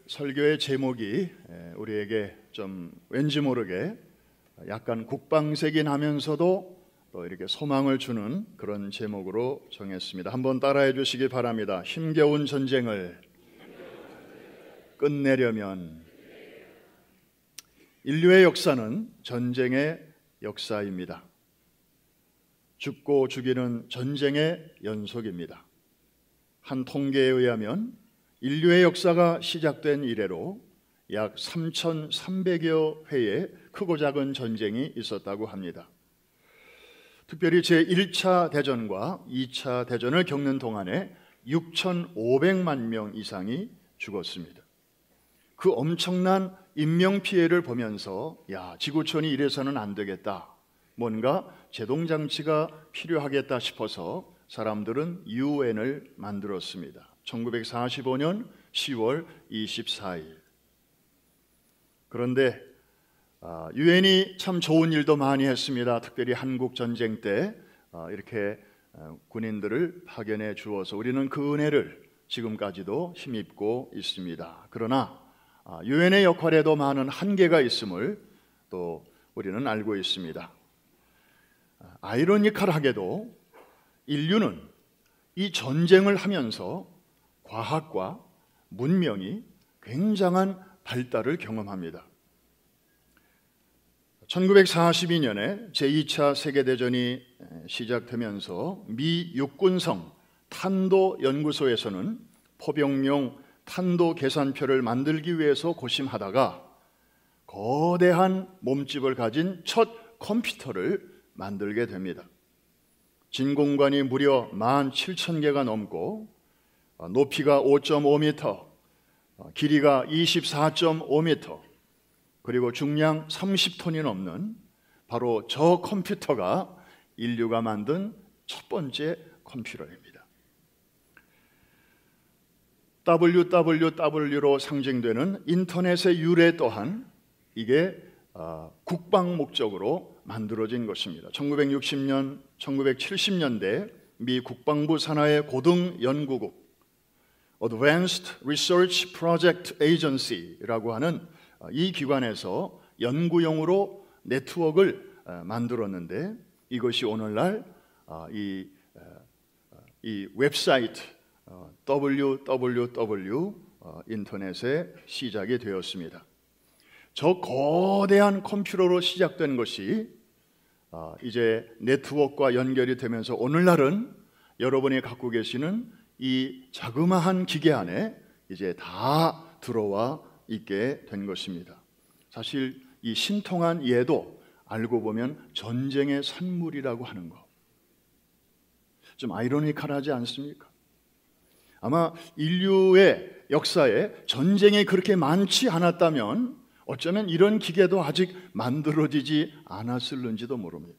설교의 제목이 우리에게 좀 왠지 모르게 약간 국방색이 나면서도 또 이렇게 소망을 주는 그런 제목으로 정했습니다. 한번 따라해 주시기 바랍니다. 힘겨운 전쟁을 끝내려면. 인류의 역사는 전쟁의 역사입니다. 죽고 죽이는 전쟁의 연속입니다. 한 통계에 의하면 인류의 역사가 시작된 이래로 약 3,300여 회의 크고 작은 전쟁이 있었다고 합니다. 특별히 제1차 대전과 2차 대전을 겪는 동안에 6,500만 명 이상이 죽었습니다. 그 엄청난 인명피해를 보면서 지구촌이 이래서는 안 되겠다, 뭔가 제동장치가 필요하겠다 싶어서 사람들은 유엔을 만들었습니다. 1945년 10월 24일. 그런데 유엔이 참 좋은 일도 많이 했습니다. 특별히 한국 전쟁 때 이렇게 군인들을 파견해 주어서 우리는 그 은혜를 지금까지도 힘입고 있습니다. 그러나 유엔의 역할에도 많은 한계가 있음을 또 우리는 알고 있습니다. 아이러니컬하게도 인류는 이 전쟁을 하면서 과학과 문명이 굉장한 발달을 경험합니다. 1942년에 제2차 세계대전이 시작되면서 미 육군성 탄도연구소에서는 포병용 탄도 계산표를 만들기 위해서 고심하다가 거대한 몸집을 가진 첫 컴퓨터를 만들게 됩니다. 진공관이 무려 17,000개가 넘고 높이가 5.5m, 길이가 24.5m, 그리고 중량 30톤이 넘는 바로 저 컴퓨터가 인류가 만든 첫 번째 컴퓨터입니다. www로 상징되는 인터넷의 유래 또한 이게 국방 목적으로 만들어진 것입니다. 1960년, 1970년대 미 국방부 산하의 고등 연구국 Advanced Research Project Agency라고 하는 이 기관에서 연구용으로 네트워크를 만들었는데 이것이 오늘날 이 웹사이트 www 인터넷의 시작이 되었습니다. 저 거대한 컴퓨터로 시작된 것이 이제 네트워크와 연결이 되면서 오늘날은 여러분이 갖고 계시는 이 자그마한 기계 안에 이제 다 들어와 있게 된 것입니다. 사실 이 신통한 예도 알고 보면 전쟁의 산물이라고 하는 거 좀 아이러니컬하지 않습니까? 아마 인류의 역사에 전쟁이 그렇게 많지 않았다면 어쩌면 이런 기계도 아직 만들어지지 않았을는지도 모릅니다.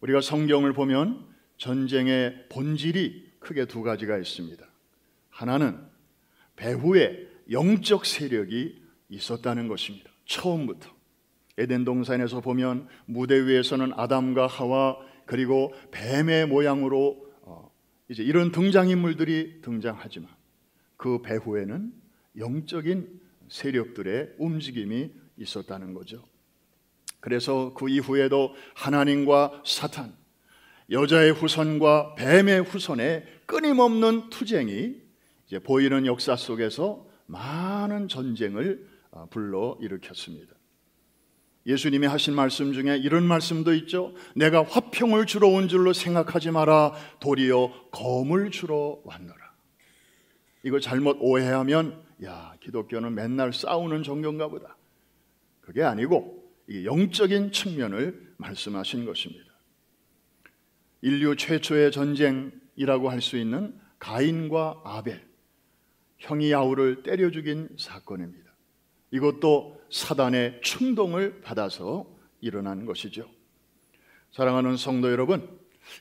우리가 성경을 보면 전쟁의 본질이 크게 두 가지가 있습니다. 하나는 배후에 영적 세력이 있었다는 것입니다. 처음부터 에덴 동산에서 보면 무대 위에서는 아담과 하와 그리고 뱀의 모양으로 이제 이런 등장인물들이 등장하지만 그 배후에는 영적인 세력들의 움직임이 있었다는 거죠. 그래서 그 이후에도 하나님과 사탄, 여자의 후손과 뱀의 후손의 끊임없는 투쟁이 이제 보이는 역사 속에서 많은 전쟁을 불러일으켰습니다. 예수님이 하신 말씀 중에 이런 말씀도 있죠. 내가 화평을 주러 온 줄로 생각하지 마라. 도리어 검을 주러 왔노라. 이거 잘못 오해하면 기독교는 맨날 싸우는 종교인가 보다. 그게 아니고 이게 영적인 측면을 말씀하신 것입니다. 인류 최초의 전쟁이라고 할 수 있는 가인과 아벨, 형이 아우를 때려 죽인 사건입니다. 이것도 사단의 충동을 받아서 일어난 것이죠. 사랑하는 성도 여러분,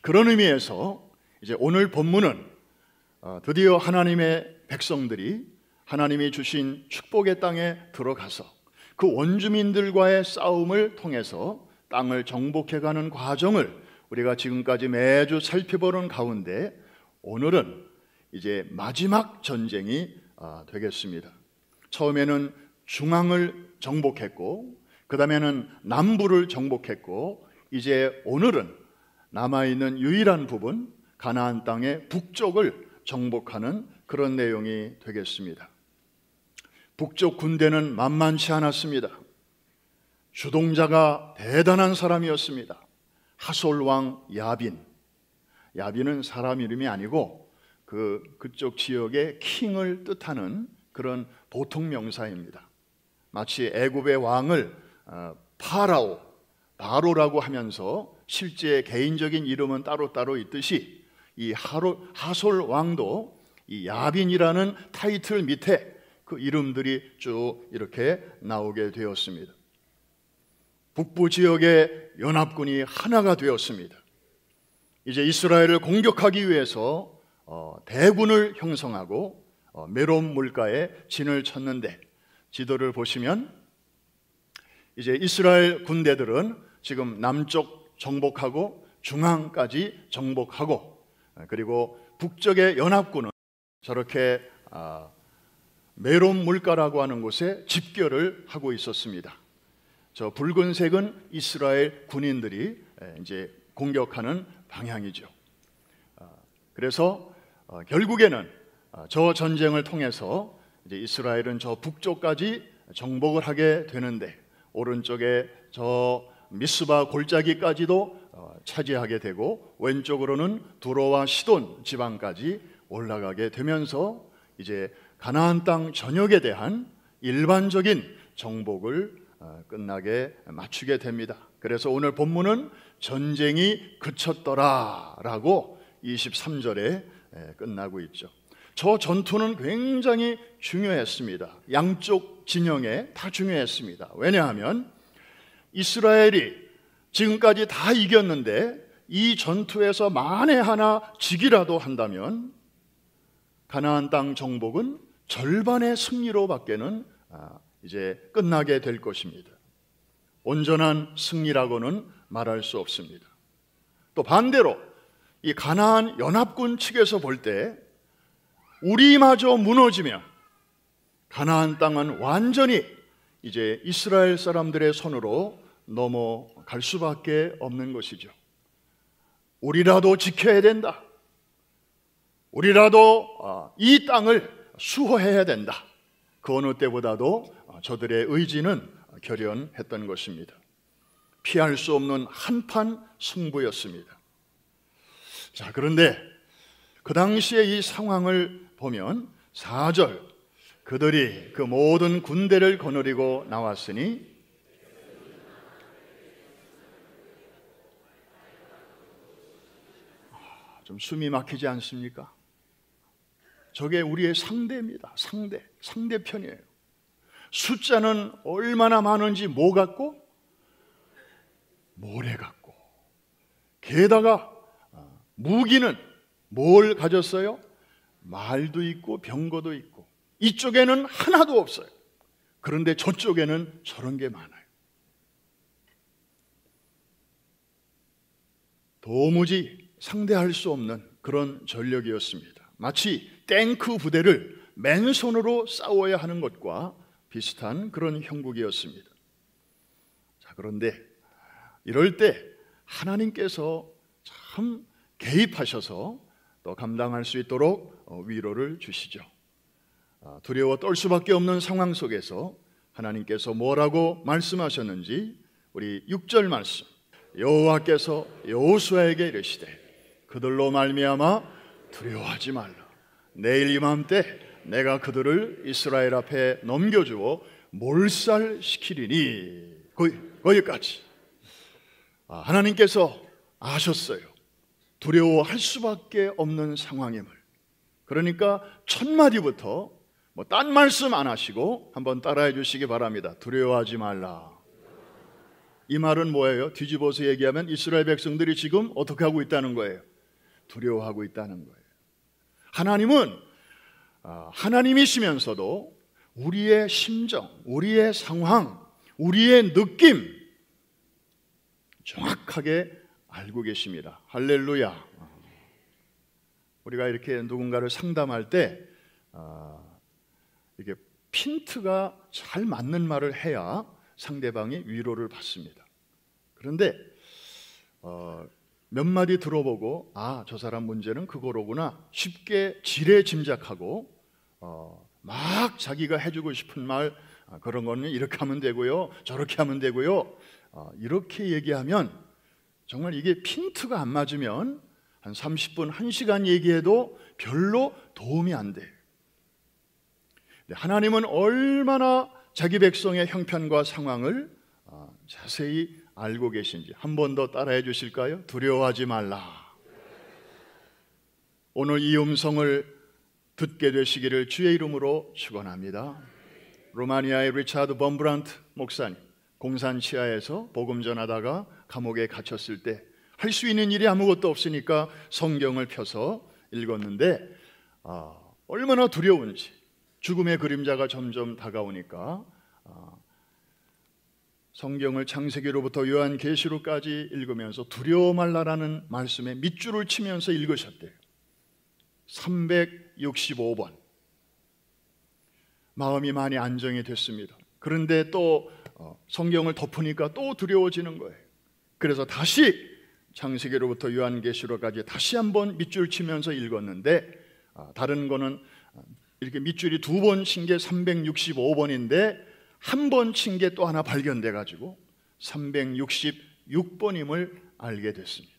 그런 의미에서 이제 오늘 본문은 드디어 하나님의 백성들이 하나님이 주신 축복의 땅에 들어가서 그 원주민들과의 싸움을 통해서 땅을 정복해가는 과정을 우리가 지금까지 매주 살펴보는 가운데 오늘은 이제 마지막 전쟁이 되겠습니다. 처음에는 중앙을 정복했고, 그 다음에는 남부를 정복했고, 이제 오늘은 남아있는 유일한 부분 가나안 땅의 북쪽을 정복하는 그런 내용이 되겠습니다. 북쪽 군대는 만만치 않았습니다. 주동자가 대단한 사람이었습니다. 하솔왕 야빈. 야빈은 사람 이름이 아니고 그쪽 지역의 킹을 뜻하는 그런 보통 명사입니다. 마치 애굽의 왕을 바로라고 하면서 실제 개인적인 이름은 따로따로 있듯이 이 하솔 왕도 이 야빈이라는 타이틀 밑에 그 이름들이 쭉 이렇게 나오게 되었습니다. 북부 지역의 연합군이 하나가 되었습니다. 이제 이스라엘을 공격하기 위해서 대군을 형성하고 메론 물가에 진을 쳤는데, 지도를 보시면 이제 이스라엘 군대들은 지금 남쪽 정복하고 중앙까지 정복하고, 그리고 북쪽의 연합군은 저렇게 메론 물가라고 하는 곳에 집결을 하고 있었습니다. 저 붉은색은 이스라엘 군인들이 이제 공격하는 방향이죠. 그래서 결국에는 저 전쟁을 통해서 이제 이스라엘은 저 북쪽까지 정복을 하게 되는데, 오른쪽에 저 미스바 골짜기까지도 차지하게 되고, 왼쪽으로는 두로와 시돈 지방까지 올라가게 되면서 이제 가나안 땅 전역에 대한 일반적인 정복을 끝나게 맞추게 됩니다. 그래서 오늘 본문은 전쟁이 그쳤더라라고 23절에 끝나고 있죠. 저 전투는 굉장히 중요했습니다. 양쪽 진영에 다 중요했습니다. 왜냐하면 이스라엘이 지금까지 다 이겼는데 이 전투에서 만에 하나 지기라도 한다면 가나안 땅 정복은 절반의 승리로 밖에는 이제 끝나게 될 것입니다. 온전한 승리라고는 말할 수 없습니다. 또 반대로 이 가나안 연합군 측에서 볼 때 우리마저 무너지면 가나안 땅은 완전히 이제 이스라엘 사람들의 손으로 넘어갈 수밖에 없는 것이죠. 우리라도 지켜야 된다. 우리라도 이 땅을 수호해야 된다. 그 어느 때보다도 저들의 의지는 결연했던 것입니다. 피할 수 없는 한판 승부였습니다. 자, 그런데 그 당시에 이 상황을 보면 4절, 그들이 그 모든 군대를 거느리고 나왔으니 좀 숨이 막히지 않습니까? 저게 우리의 상대입니다. 상대편이에요. 숫자는 얼마나 많은지 뭐 같고? 모래 같고. 게다가 무기는 뭘 가졌어요? 말도 있고 병거도 있고. 이쪽에는 하나도 없어요. 그런데 저쪽에는 저런 게 많아요. 도무지 상대할 수 없는 그런 전력이었습니다. 마치 탱크 부대를 맨손으로 싸워야 하는 것과 비슷한 그런 형국이었습니다. 자, 그런데 이럴 때 하나님께서 참 개입하셔서 또 감당할 수 있도록 위로를 주시죠. 두려워 떨 수밖에 없는 상황 속에서 하나님께서 뭐라고 말씀하셨는지 우리 6절 말씀, 여호와께서 여호수아에게 이르시되 그들로 말미암아 두려워하지 말라. 내일 이맘때 내가 그들을 이스라엘 앞에 넘겨주어 몰살시키리니. 거기까지. 하나님께서 아셨어요. 두려워할 수밖에 없는 상황임을. 그러니까 첫 마디부터 딴 말씀 안 하시고 한번 따라해 주시기 바랍니다. 두려워하지 말라. 이 말은 뭐예요? 뒤집어서 얘기하면 이스라엘 백성들이 지금 어떻게 하고 있다는 거예요? 두려워하고 있다는 거예요. 하나님은 하나님이시면서도 우리의 심정, 우리의 상황, 우리의 느낌 정확하게 알고 계십니다. 할렐루야. 우리가 이렇게 누군가를 상담할 때 이게 핀트가 잘 맞는 말을 해야 상대방이 위로를 받습니다. 그런데 몇 마디 들어보고 저 사람 문제는 그거로구나 쉽게 지레 짐작하고 막 자기가 해주고 싶은 말 그런 거는 이렇게 하면 되고요, 저렇게 하면 되고요, 이렇게 얘기하면 정말 이게 핀트가 안 맞으면 한 30분, 1시간 얘기해도 별로 도움이 안 돼요. 하나님은 얼마나 자기 백성의 형편과 상황을 자세히 알고 계신지 한 번 더 따라해 주실까요? 두려워하지 말라. 오늘 이 음성을 듣게 되시기를 주의 이름으로 축원합니다. 루마니아의 리차드 범브란트 목사님, 공산 치하에서 복음 전하다가 감옥에 갇혔을 때 할 수 있는 일이 아무것도 없으니까 성경을 펴서 읽었는데 얼마나 두려운지, 죽음의 그림자가 점점 다가오니까 성경을 창세기로부터 요한계시록까지 읽으면서 두려워 말라라는 말씀에 밑줄을 치면서 읽으셨대요. 365번. 마음이 많이 안정이 됐습니다. 그런데 또 성경을 덮으니까 또 두려워지는 거예요. 그래서 다시 창세기로부터 요한계시록까지 다시 한번 밑줄 치면서 읽었는데 다른 거는 이렇게 밑줄이 두 번 친 게 365번인데 한 번 친 게 또 하나 발견돼 가지고 366번임을 알게 됐습니다.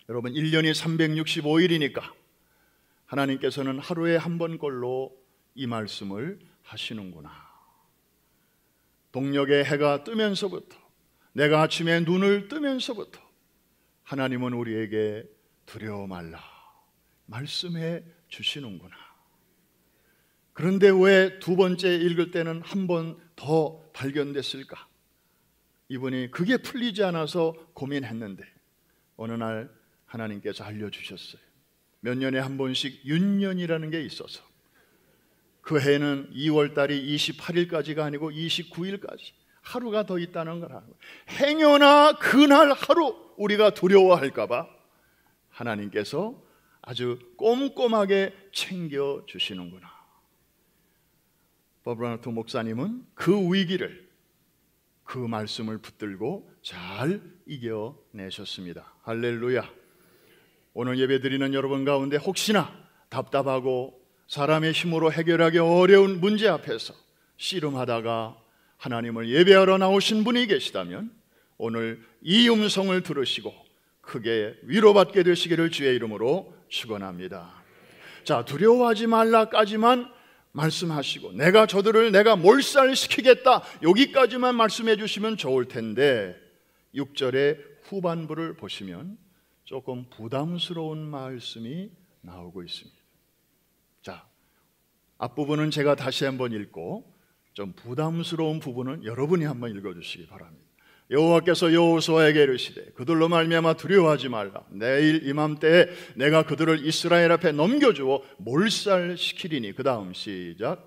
여러분, 1년이 365일이니까 하나님께서는 하루에 한 번꼴로 이 말씀을 하시는구나. 동력의 해가 뜨면서부터, 내가 아침에 눈을 뜨면서부터 하나님은 우리에게 두려워 말라 말씀해 주시는구나. 그런데 왜 두 번째 읽을 때는 한 번 더 발견됐을까? 이분이 그게 풀리지 않아서 고민했는데 어느 날 하나님께서 알려주셨어요. 몇 년에 한 번씩 윤년이라는 게 있어서 그 해는 2월 달이 28일까지가 아니고 29일까지 하루가 더 있다는 거라. 행여나 그날 하루 우리가 두려워할까 봐 하나님께서 아주 꼼꼼하게 챙겨주시는구나. 버브라나트 목사님은 그 위기를, 그 말씀을 붙들고 잘 이겨내셨습니다. 할렐루야. 오늘 예배드리는 여러분 가운데 혹시나 답답하고 사람의 힘으로 해결하기 어려운 문제 앞에서 씨름하다가 하나님을 예배하러 나오신 분이 계시다면 오늘 이 음성을 들으시고 크게 위로받게 되시기를 주의 이름으로 축원합니다. 자, 두려워하지 말라까지만 말씀하시고 내가 저들을 내가 몰살시키겠다 여기까지만 말씀해 주시면 좋을 텐데 6절의 후반부를 보시면 조금 부담스러운 말씀이 나오고 있습니다. 자, 앞부분은 제가 다시 한번 읽고 좀 부담스러운 부분은 여러분이 한번 읽어주시기 바랍니다. 여호와께서 여호수아에게 이르시되 그들로 말미암아 두려워하지 말라. 내일 이맘때에 내가 그들을 이스라엘 앞에 넘겨주어 몰살시키리니. 그 다음 시작.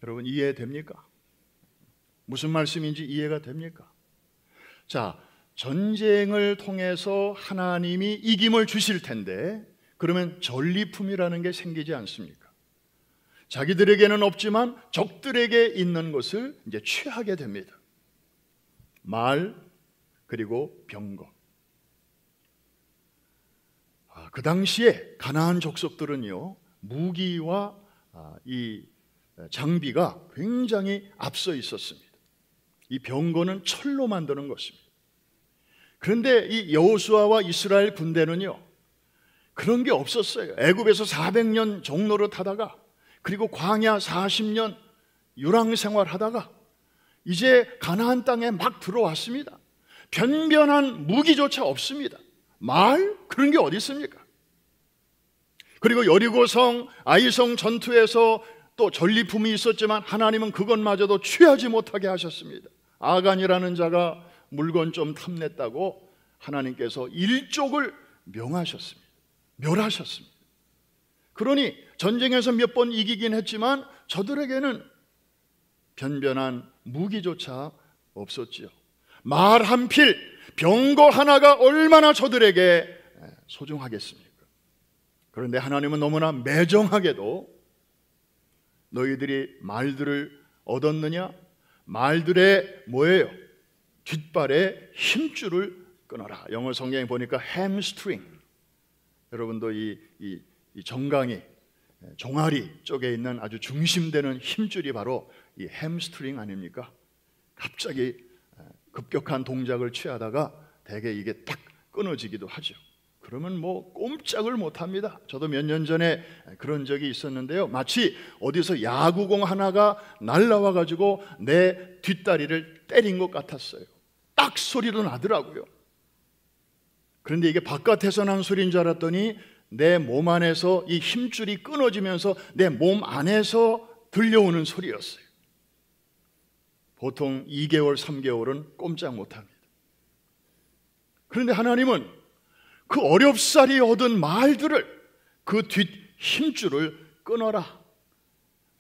여러분 이해됩니까? 무슨 말씀인지 이해가 됩니까? 자, 전쟁을 통해서 하나님이 이김을 주실 텐데 그러면 전리품이라는 게 생기지 않습니까? 자기들에게는 없지만 적들에게 있는 것을 이제 취하게 됩니다. 말 그리고 병거. 그 당시에 가나안 족속들은요 무기와 이 장비가 굉장히 앞서 있었습니다. 이 병거는 철로 만드는 것입니다. 그런데 이 여호수아와 이스라엘 군대는요 그런 게 없었어요. 애굽에서 400년 종노릇 하다가 그리고 광야 40년 유랑 생활하다가 이제 가나안 땅에 막 들어왔습니다. 변변한 무기조차 없습니다. 말 그런 게 어디 있습니까? 그리고 여리고성 아이성 전투에서 또 전리품이 있었지만 하나님은 그것마저도 취하지 못하게 하셨습니다. 아간이라는 자가 물건 좀 탐냈다고 하나님께서 일족을 멸하셨습니다. 그러니 전쟁에서 몇 번 이기긴 했지만 저들에게는 변변한 무기조차 없었지요. 말 한 필, 병거 하나가 얼마나 저들에게 소중하겠습니까? 그런데 하나님은 너무나 매정하게도 너희들이 말들을 얻었느냐? 말들의 뭐예요? 뒷발에 힘줄을 끊어라. 영어 성경에 보니까 햄스트링. 여러분도 이 정강이 종아리 쪽에 있는 아주 중심되는 힘줄이 바로 이 햄스트링 아닙니까? 갑자기 급격한 동작을 취하다가 대개 이게 딱 끊어지기도 하죠. 그러면 뭐 꼼짝을 못합니다. 저도 몇 년 전에 그런 적이 있었는데요. 마치 어디서 야구공 하나가 날라와 가지고 내 뒷다리를 때린 것 같았어요. 딱 소리도 나더라고요. 그런데 이게 바깥에서 난 소리인 줄 알았더니 내 몸 안에서 이 힘줄이 끊어지면서 내 몸 안에서 들려오는 소리였어요. 보통 2개월, 3개월은 꼼짝 못합니다. 그런데 하나님은 그 어렵사리 얻은 말들을, 그 뒷 힘줄을 끊어라,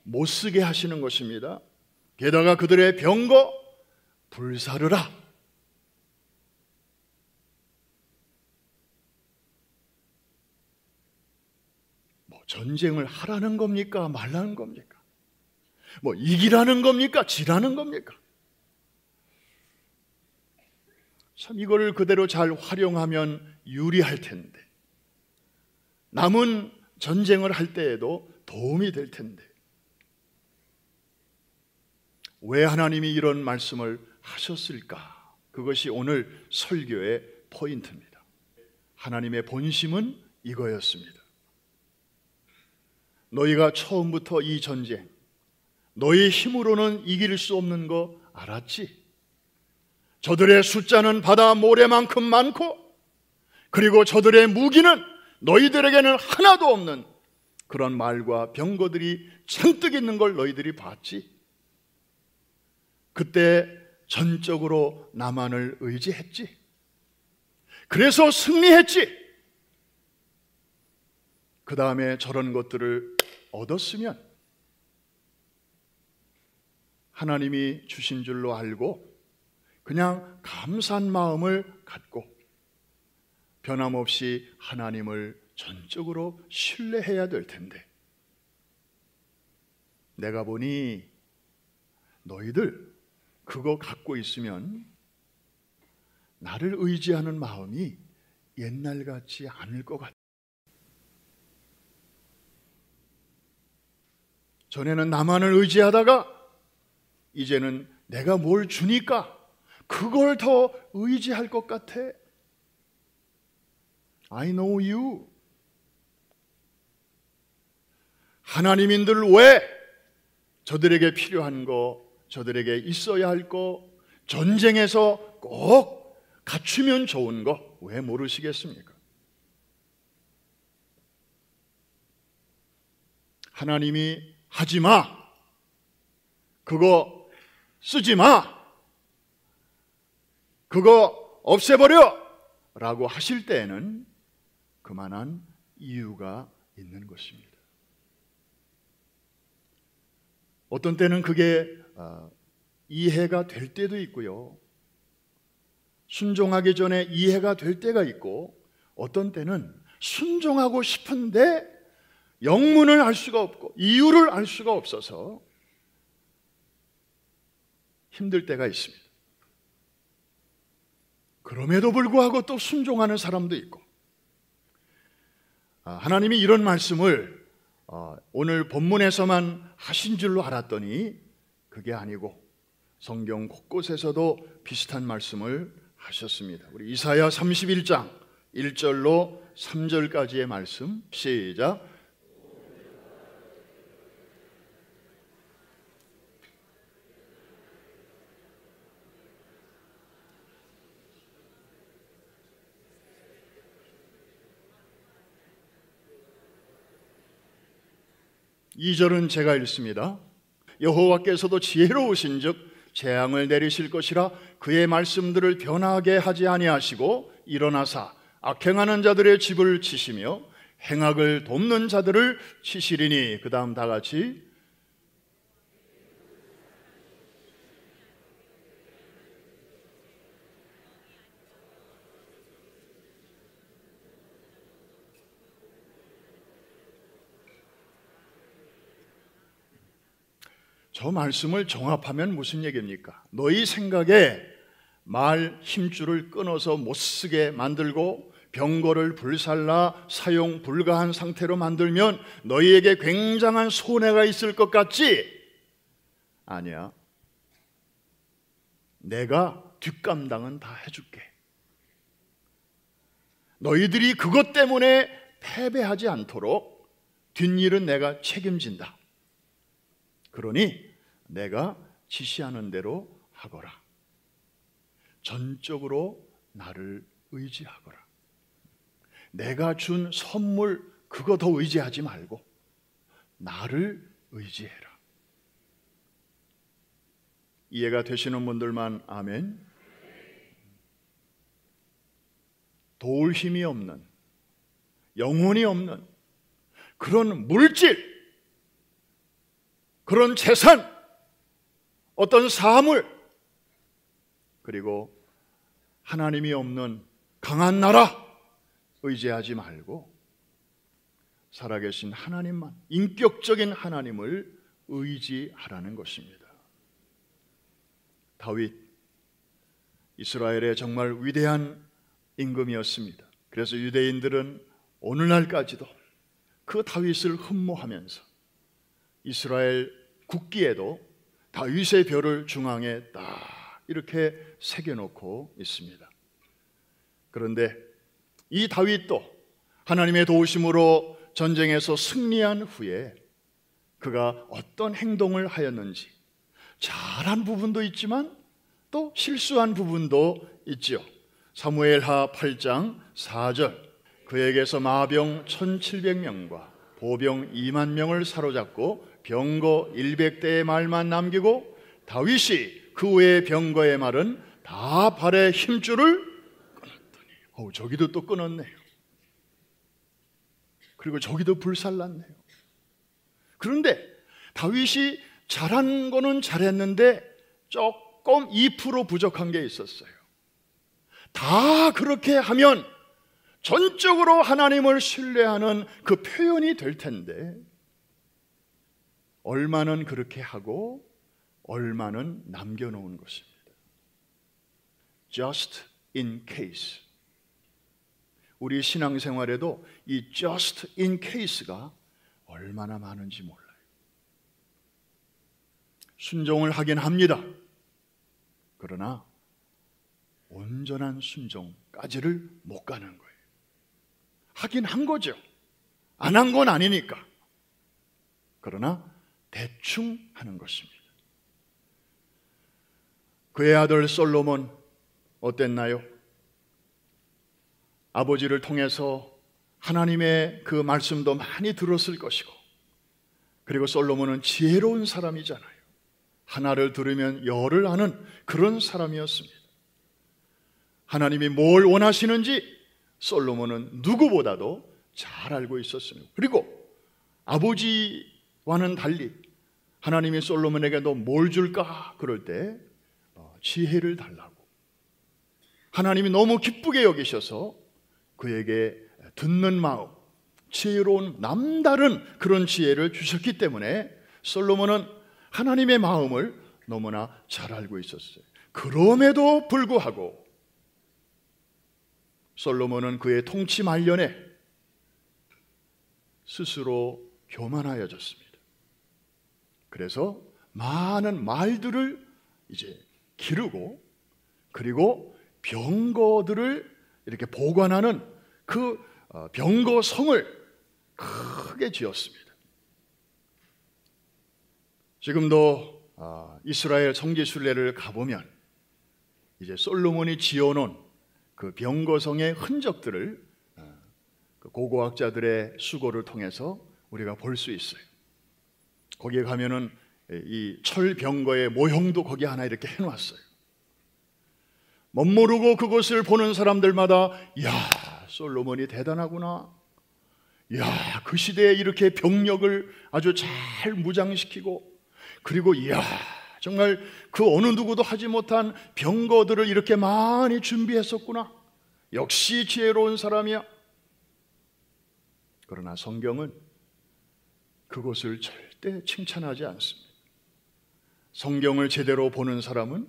못 쓰게 하시는 것입니다. 게다가 그들의 병거 불사르라. 뭐 전쟁을 하라는 겁니까? 말라는 겁니까? 뭐 이기라는 겁니까? 지라는 겁니까? 참 이걸 그대로 잘 활용하면 유리할 텐데, 남은 전쟁을 할 때에도 도움이 될 텐데, 왜 하나님이 이런 말씀을 하셨을까? 그것이 오늘 설교의 포인트입니다. 하나님의 본심은 이거였습니다. 너희가 처음부터 이 전쟁, 너희 힘으로는 이길 수 없는 거 알았지? 저들의 숫자는 바다 모래만큼 많고, 그리고 저들의 무기는 너희들에게는 하나도 없는 그런 말과 병거들이 잔뜩 있는 걸 너희들이 봤지? 그때 전적으로 나만을 의지했지? 그래서 승리했지? 그 다음에 저런 것들을 얻었으면 하나님이 주신 줄로 알고 그냥 감사한 마음을 갖고 변함없이 하나님을 전적으로 신뢰해야 될 텐데, 내가 보니 너희들 그거 갖고 있으면 나를 의지하는 마음이 옛날 같지 않을 것 같아. 전에는 나만을 의지하다가 이제는 내가 뭘 주니까 그걸 더 의지할 것 같아. I know you. 하나님인들 왜 저들에게 필요한 거, 저들에게 있어야 할 거, 전쟁에서 꼭 갖추면 좋은 거 왜 모르시겠습니까? 하나님이 하지 마, 그거 쓰지 마, 그거 없애버려 라고 하실 때에는 그만한 이유가 있는 것입니다. 어떤 때는 그게 이해가 될 때도 있고요, 순종하기 전에 이해가 될 때가 있고, 어떤 때는 순종하고 싶은데 영문을 알 수가 없고 이유를 알 수가 없어서 힘들 때가 있습니다. 그럼에도 불구하고 또 순종하는 사람도 있고, 하나님이 이런 말씀을 오늘 본문에서만 하신 줄로 알았더니 그게 아니고 성경 곳곳에서도 비슷한 말씀을 하셨습니다. 우리 이사야 31장 1절로 3절까지의 말씀, 시작. 이 절은 제가 읽습니다. 여호와께서도 지혜로우신즉 재앙을 내리실 것이라 그의 말씀들을 변하게 하지 아니하시고 일어나사 악행하는 자들의 집을 치시며 행악을 돕는 자들을 치시리니. 그 다음 다 같이 저 말씀을 종합하면 무슨 얘기입니까? 너희 생각에 말 힘줄을 끊어서 못쓰게 만들고 병거를 불살라 사용 불가한 상태로 만들면 너희에게 굉장한 손해가 있을 것 같지? 아니야. 내가 뒷감당은 다 해줄게. 너희들이 그것 때문에 패배하지 않도록 뒷일은 내가 책임진다. 그러니 내가 지시하는 대로 하거라. 전적으로 나를 의지하거라. 내가 준 선물 그거 더 의지하지 말고 나를 의지해라. 이해가 되시는 분들만 아멘. 도울 힘이 없는, 영혼이 없는 그런 물질, 그런 재산, 어떤 사물, 그리고 하나님이 없는 강한 나라 의지하지 말고 살아계신 하나님만, 인격적인 하나님을 의지하라는 것입니다. 다윗, 이스라엘의 정말 위대한 임금이었습니다. 그래서 유대인들은 오늘날까지도 그 다윗을 흠모하면서 이스라엘 국기에도 다윗의 별을 중앙에 딱 이렇게 새겨놓고 있습니다. 그런데 이 다윗도 하나님의 도우심으로 전쟁에서 승리한 후에 그가 어떤 행동을 하였는지, 잘한 부분도 있지만 또 실수한 부분도 있지요. 사무엘하 8장 4절, 그에게서 마병 1700명과 보병 2만 명을 사로잡고 병거 100대의 말만 남기고 다윗이 그 외의 병거의 말은 다 발에 힘줄을 끊었더니, 저기도 또 끊었네요. 그리고 저기도 불살랐네요. 그런데 다윗이 잘한 거는 잘했는데 조금 2% 부족한 게 있었어요. 다 그렇게 하면 전적으로 하나님을 신뢰하는 그 표현이 될 텐데 얼마는 그렇게 하고 얼마는 남겨놓은 것입니다. Just in case. 우리 신앙생활에도 이 just in case가 얼마나 많은지 몰라요. 순종을 하긴 합니다. 그러나 온전한 순종까지를 못 가는 거예요. 하긴 한 거죠. 안 한 건 아니니까. 그러나 대충 하는 것입니다. 그의 아들 솔로몬 어땠나요? 아버지를 통해서 하나님의 그 말씀도 많이 들었을 것이고, 그리고 솔로몬은 지혜로운 사람이잖아요. 하나를 들으면 열을 아는 그런 사람이었습니다. 하나님이 뭘 원하시는지 솔로몬은 누구보다도 잘 알고 있었습니다. 그리고 아버지와는 달리 하나님이 솔로몬에게 너 뭘 줄까? 그럴 때 지혜를 달라고, 하나님이 너무 기쁘게 여기셔서 그에게 듣는 마음, 지혜로운 남다른 그런 지혜를 주셨기 때문에 솔로몬은 하나님의 마음을 너무나 잘 알고 있었어요. 그럼에도 불구하고 솔로몬은 그의 통치 말년에 스스로 교만하여졌습니다. 그래서 많은 말들을 이제 기르고, 그리고 병거들을 이렇게 보관하는 그 병거성을 크게 지었습니다. 지금도 이스라엘 성지순례를 가보면 이제 솔로몬이 지어놓은 그 병거성의 흔적들을 고고학자들의 수고를 통해서 우리가 볼 수 있어요. 거기에 가면은 이 철병거의 모형도 거기 하나 이렇게 해놨어요. 멋모르고 그것을 보는 사람들마다 야, 솔로몬이 대단하구나. 야, 그 시대에 이렇게 병력을 아주 잘 무장시키고, 그리고 이야, 정말 그 어느 누구도 하지 못한 병거들을 이렇게 많이 준비했었구나. 역시 지혜로운 사람이야. 그러나 성경은 그것을 절대 칭찬하지 않습니다. 성경을 제대로 보는 사람은,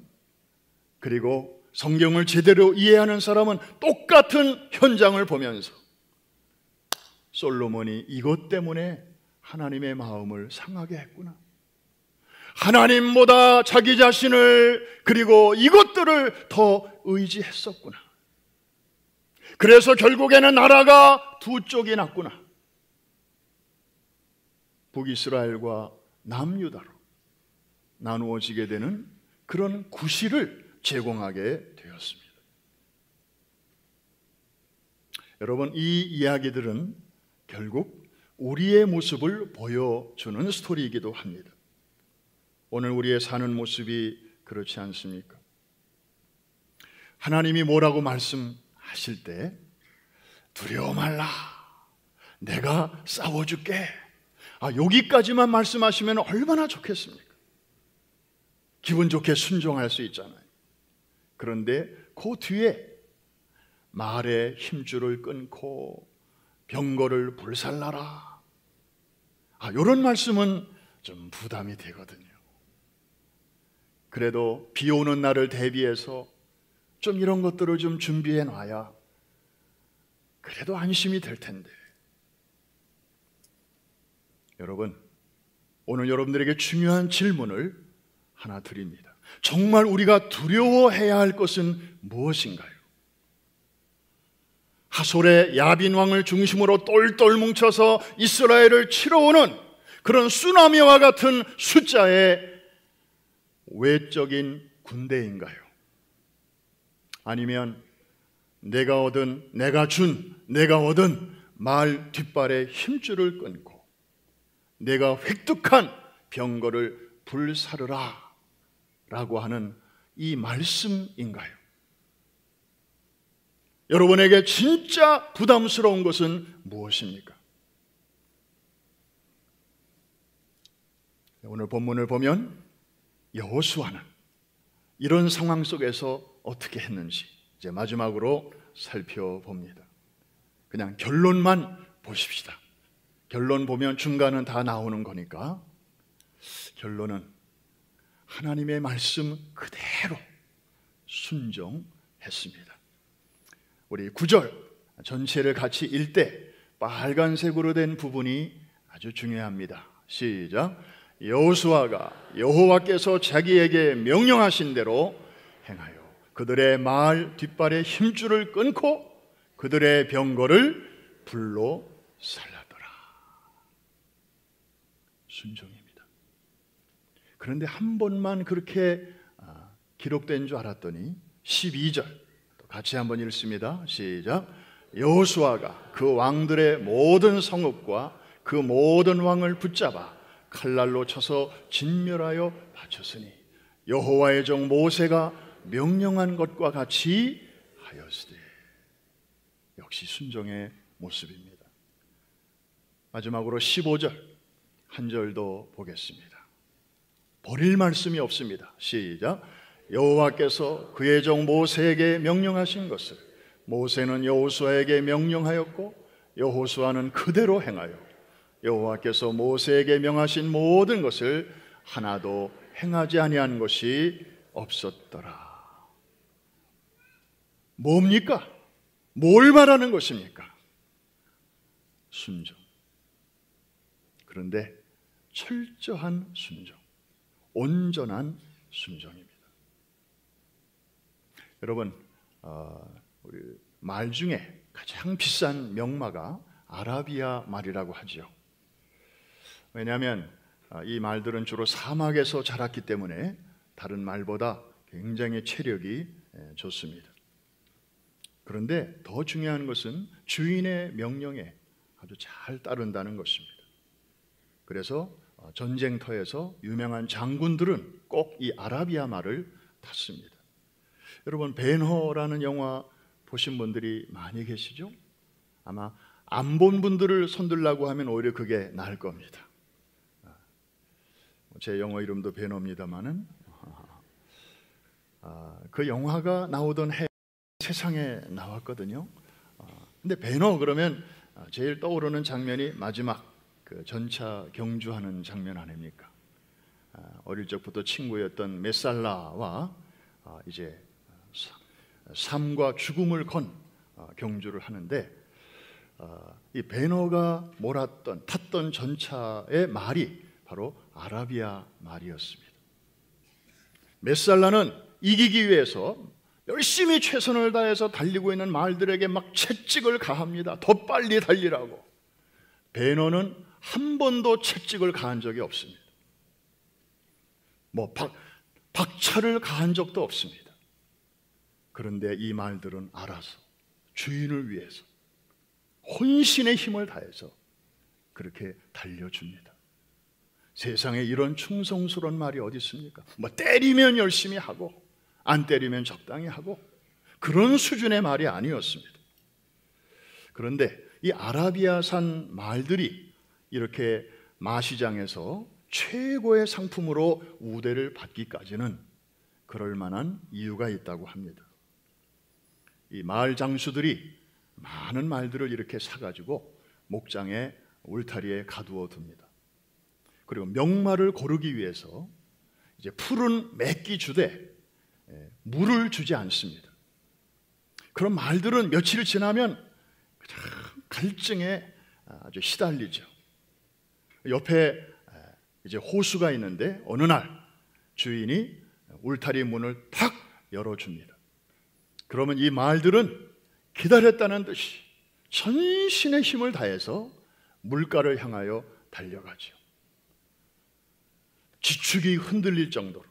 그리고 성경을 제대로 이해하는 사람은 똑같은 현장을 보면서 솔로몬이 이것 때문에 하나님의 마음을 상하게 했구나, 하나님보다 자기 자신을 그리고 이것들을 더 의지했었구나, 그래서 결국에는 나라가 두 쪽이 났구나, 북이스라엘과 남유다로 나누어지게 되는 그런 구실을 제공하게 되었습니다. 여러분, 이 이야기들은 결국 우리의 모습을 보여주는 스토리이기도 합니다. 오늘 우리의 사는 모습이 그렇지 않습니까? 하나님이 뭐라고 말씀하실 때 두려워 말라, 내가 싸워줄게, 여기까지만 말씀하시면 얼마나 좋겠습니까? 기분 좋게 순종할 수 있잖아요. 그런데 그 뒤에 말의 힘줄을 끊고 병거를 불살라라, 이런 말씀은 좀 부담이 되거든요. 그래도 비 오는 날을 대비해서 좀 이런 것들을 좀 준비해 놔야 그래도 안심이 될 텐데. 여러분, 오늘 여러분들에게 중요한 질문을 하나 드립니다. 정말 우리가 두려워해야 할 것은 무엇인가요? 하솔의 야빈 왕을 중심으로 똘똘 뭉쳐서 이스라엘을 치러오는 그런 쓰나미와 같은 숫자의 외적인 군대인가요? 아니면 내가 얻은 말 뒷발의 힘줄을 끊고 내가 획득한 병거를 불사르라 라고 하는 이 말씀인가요? 여러분에게 진짜 부담스러운 것은 무엇입니까? 오늘 본문을 보면 여호수아는 이런 상황 속에서 어떻게 했는지 이제 마지막으로 살펴봅니다. 그냥 결론만 보십시다. 결론 보면 중간은 다 나오는 거니까. 결론은 하나님의 말씀 그대로 순종했습니다. 우리 9절 전체를 같이 읽을 때 빨간색으로 된 부분이 아주 중요합니다. 시작. 여호수아가 여호와께서 자기에게 명령하신 대로 행하여 그들의 말 뒷발의 힘줄을 끊고 그들의 병거를 불로 살라더라. 순종입니다. 그런데 한 번만 그렇게 기록된 줄 알았더니 12절 같이 한번 읽습니다. 시작. 여호수아가 그 왕들의 모든 성읍과 그 모든 왕을 붙잡아 칼날로 쳐서 진멸하여 바쳤으니 여호와의 종 모세가 명령한 것과 같이 하였으되. 역시 순종의 모습입니다. 마지막으로 15절 한 절 더 보겠습니다. 버릴 말씀이 없습니다. 시작. 여호와께서 그의 종 모세에게 명령하신 것을 모세는 여호수아에게 명령하였고 여호수아는 그대로 행하여 여호와께서 모세에게 명하신 모든 것을 하나도 행하지 아니한 것이 없었더라. 뭡니까? 뭘 말하는 것입니까? 순종. 그런데 철저한 순종, 온전한 순종입니다. 여러분, 우리 말 중에 가장 비싼 명마가 아라비아 말이라고 하죠. 왜냐하면 이 말들은 주로 사막에서 자랐기 때문에 다른 말보다 굉장히 체력이 좋습니다. 그런데 더 중요한 것은 주인의 명령에 아주 잘 따른다는 것입니다. 그래서 전쟁터에서 유명한 장군들은 꼭 이 아라비아 말을 탔습니다. 여러분, 벤허라는 영화 보신 분들이 많이 계시죠? 아마 안 본 분들을 손들라고 하면 오히려 그게 나을 겁니다. 제 영어 이름도 벤허입니다만은 그 영화가 나오던 해 세상에 나왔거든요. 근데 벤허 그러면 제일 떠오르는 장면이 마지막 그 전차 경주하는 장면 아닙니까? 어릴 적부터 친구였던 메살라와 이제 삶과 죽음을 건 경주를 하는데, 이 배너가 탔던 전차의 말이 바로 아라비아 말이었습니다. 메살라는 이기기 위해서 열심히 최선을 다해서 달리고 있는 말들에게 막 채찍을 가합니다. 더 빨리 달리라고. 배너는 한 번도 채찍을 가한 적이 없습니다. 박차를 가한 적도 없습니다. 그런데 이 말들은 알아서 주인을 위해서 혼신의 힘을 다해서 그렇게 달려줍니다. 세상에 이런 충성스러운 말이 어디 있습니까? 때리면 열심히 하고 안 때리면 적당히 하고, 그런 수준의 말이 아니었습니다. 그런데 이 아라비아산 말들이 이렇게 마시장에서 최고의 상품으로 우대를 받기까지는 그럴 만한 이유가 있다고 합니다. 이 마을 장수들이 많은 말들을 이렇게 사가지고 목장에 울타리에 가두어 둡니다. 그리고 명말을 고르기 위해서 이제 풀은 맺기 주되 물을 주지 않습니다. 그런 말들은 며칠 지나면 갈증에 아주 시달리죠. 옆에 이제 호수가 있는데 어느 날 주인이 울타리 문을 탁 열어줍니다. 그러면 이 말들은 기다렸다는 듯이 전신의 힘을 다해서 물가를 향하여 달려가죠. 지축이 흔들릴 정도로.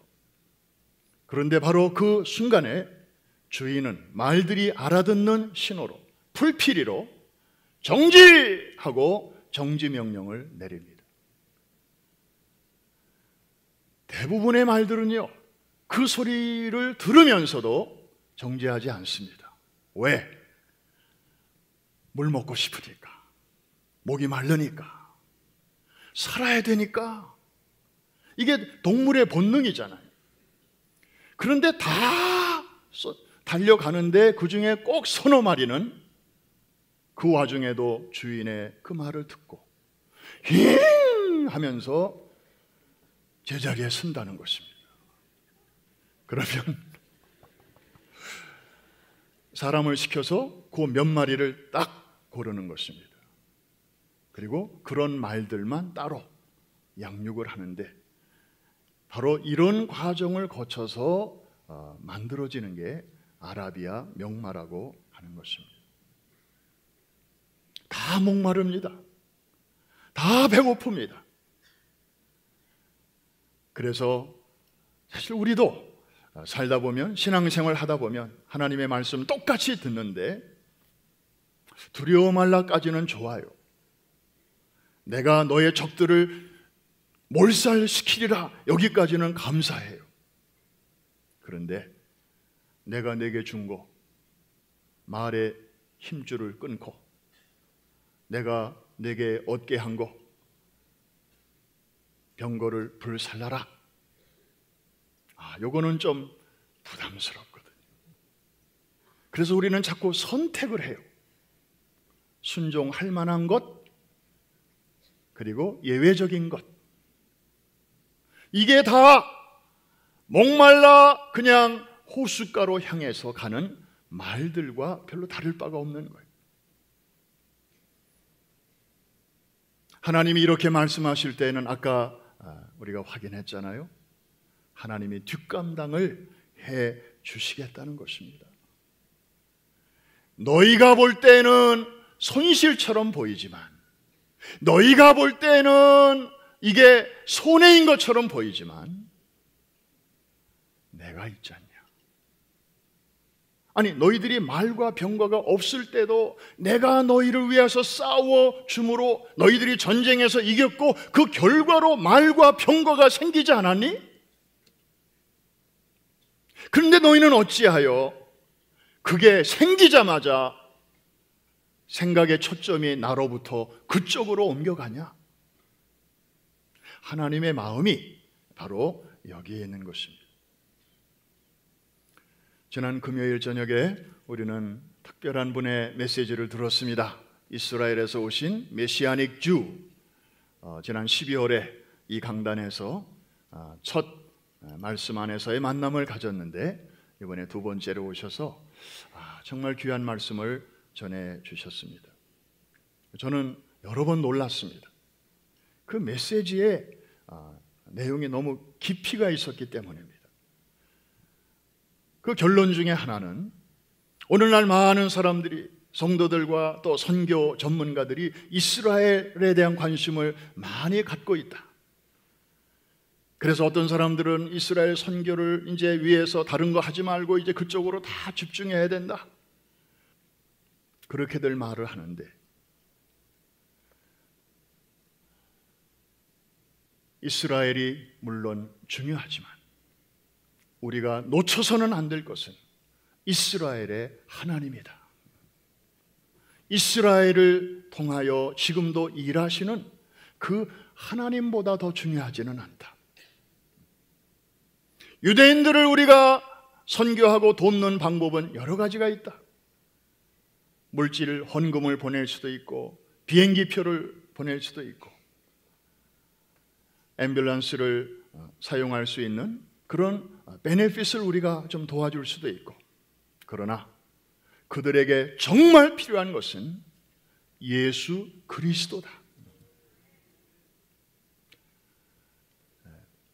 그런데 바로 그 순간에 주인은 말들이 알아듣는 신호로, 풀피리로 정지하고 정지 명령을 내립니다. 대부분의 말들은요, 그 소리를 들으면서도 정지하지 않습니다. 왜? 물 먹고 싶으니까, 목이 마르니까, 살아야 되니까. 이게 동물의 본능이잖아요. 그런데 다 달려가는데 그 중에 꼭 서너 마리는 그 와중에도 주인의 그 말을 듣고 힝 하면서 제자리에 선다는 것입니다. 그러면 사람을 시켜서 그 몇 마리를 딱 고르는 것입니다. 그리고 그런 말들만 따로 양육을 하는데, 바로 이런 과정을 거쳐서 만들어지는 게 아라비아 명마라고 하는 것입니다. 다 목마릅니다. 다 배고픕니다. 그래서 사실 우리도 살다 보면, 신앙생활 하다 보면 하나님의 말씀 똑같이 듣는데 두려워 말라까지는 좋아요. 내가 너의 적들을 몰살시키리라 여기까지는 감사해요. 그런데 내가 내게 준 거, 말의 힘줄을 끊고 내가 내게 얻게 한 거, 병거를 불살라라, 요거는 좀 부담스럽거든요. 그래서 우리는 자꾸 선택을 해요. 순종할 만한 것, 그리고 예외적인 것. 이게 다 목말라 그냥 호숫가로 향해서 가는 말들과 별로 다를 바가 없는 거예요. 하나님이 이렇게 말씀하실 때는 아까 우리가 확인했잖아요. 하나님이 뒷감당을 해 주시겠다는 것입니다. 너희가 볼 때는 손실처럼 보이지만, 너희가 볼 때는 이게 손해인 것처럼 보이지만 내가 있지 않냐. 아니, 너희들이 말과 병거가 없을 때도 내가 너희를 위해서 싸워 줌으로 너희들이 전쟁에서 이겼고 그 결과로 말과 병거가 생기지 않았니? 그런데 너희는 어찌하여 그게 생기자마자 생각의 초점이 나로부터 그쪽으로 옮겨가냐? 하나님의 마음이 바로 여기에 있는 것입니다. 지난 금요일 저녁에 우리는 특별한 분의 메시지를 들었습니다. 이스라엘에서 오신 메시아닉 주, 지난 12월에 이 강단에서 첫 말씀 안에서의 만남을 가졌는데 이번에 두 번째로 오셔서 정말 귀한 말씀을 전해 주셨습니다. 저는 여러 번 놀랐습니다. 그 메시지에 내용이 너무 깊이가 있었기 때문입니다. 그 결론 중에 하나는 오늘날 많은 사람들이, 성도들과 또 선교 전문가들이 이스라엘에 대한 관심을 많이 갖고 있다. 그래서 어떤 사람들은 이스라엘 선교를 이제 위해서 다른 거 하지 말고 이제 그쪽으로 다 집중해야 된다, 그렇게들 말을 하는데, 이스라엘이 물론 중요하지만 우리가 놓쳐서는 안 될 것은 이스라엘의 하나님이다. 이스라엘을 통하여 지금도 일하시는 그 하나님보다 더 중요하지는 않다. 유대인들을 우리가 선교하고 돕는 방법은 여러 가지가 있다. 물질, 헌금을 보낼 수도 있고, 비행기표를 보낼 수도 있고, 앰뷸런스를 사용할 수 있는 그런 베네핏을 우리가 좀 도와줄 수도 있고, 그러나 그들에게 정말 필요한 것은 예수 그리스도다.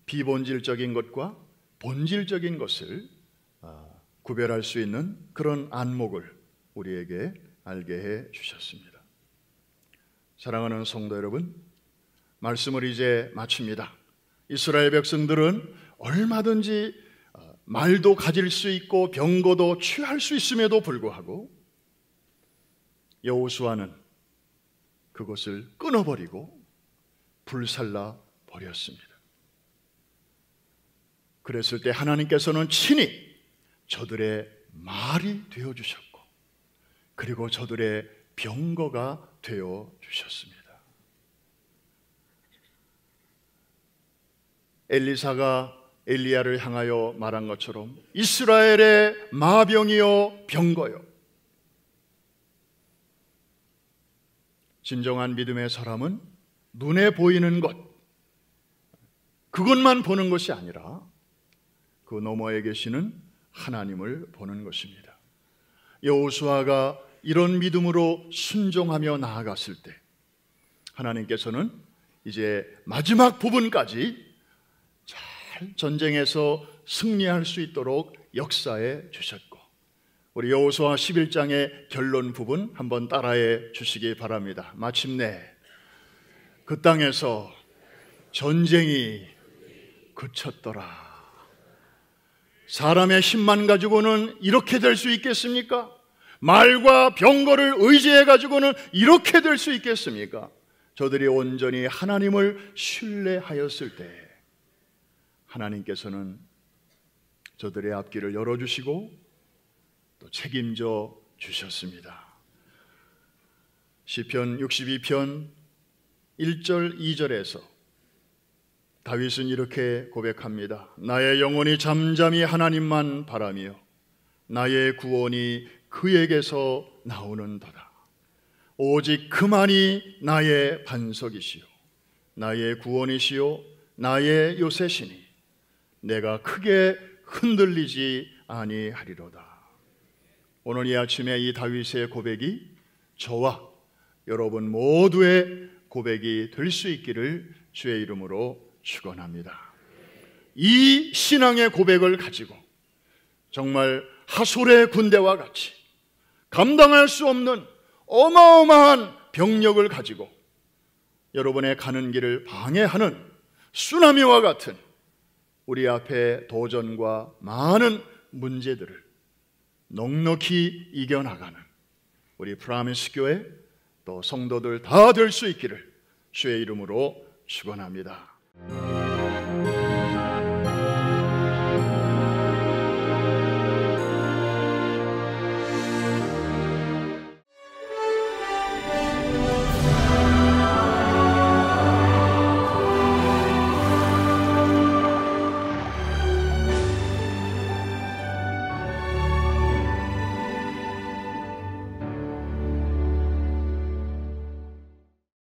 비본질적인 것과 본질적인 것을 구별할 수 있는 그런 안목을 우리에게 알게 해 주셨습니다. 사랑하는 성도 여러분, 말씀을 이제 마칩니다. 이스라엘 백성들은 얼마든지 말도 가질 수 있고 병거도 취할 수 있음에도 불구하고 여호수아는 그것을 끊어버리고 불살라 버렸습니다. 그랬을 때 하나님께서는 친히 저들의 말이 되어주셨고, 그리고 저들의 병거가 되어주셨습니다. 엘리사가 엘리야를 향하여 말한 것처럼 이스라엘의 마병이요 병거요. 진정한 믿음의 사람은 눈에 보이는 것, 그것만 보는 것이 아니라 그 너머에 계시는 하나님을 보는 것입니다. 여호수아가 이런 믿음으로 순종하며 나아갔을 때 하나님께서는 이제 마지막 부분까지 잘 전쟁에서 승리할 수 있도록 역사해 주셨고, 우리 여호수아 11장의 결론 부분 한번 따라해 주시기 바랍니다. 마침내 그 땅에서 전쟁이 그쳤더라. 사람의 힘만 가지고는 이렇게 될 수 있겠습니까? 말과 병거를 의지해 가지고는 이렇게 될 수 있겠습니까? 저들이 온전히 하나님을 신뢰하였을 때 하나님께서는 저들의 앞길을 열어주시고 또 책임져 주셨습니다. 시편 62편 1절 2절에서 다윗은 이렇게 고백합니다. 나의 영혼이 잠잠히 하나님만 바라며 나의 구원이 그에게서 나오는도다. 오직 그만이 나의 반석이시요 나의 구원이시요 나의 요새시니 내가 크게 흔들리지 아니하리로다. 오늘 이 아침에 이 다윗의 고백이 저와 여러분 모두의 고백이 될 수 있기를 주의 이름으로 축원합니다. 이 신앙의 고백을 가지고 정말 하솔의 군대와 같이 감당할 수 없는 어마어마한 병력을 가지고 여러분의 가는 길을 방해하는 쓰나미와 같은 우리 앞에 도전과 많은 문제들을 넉넉히 이겨나가는 우리 프라미스 교회 또 성도들 다 될 수 있기를 주의 이름으로 축원합니다.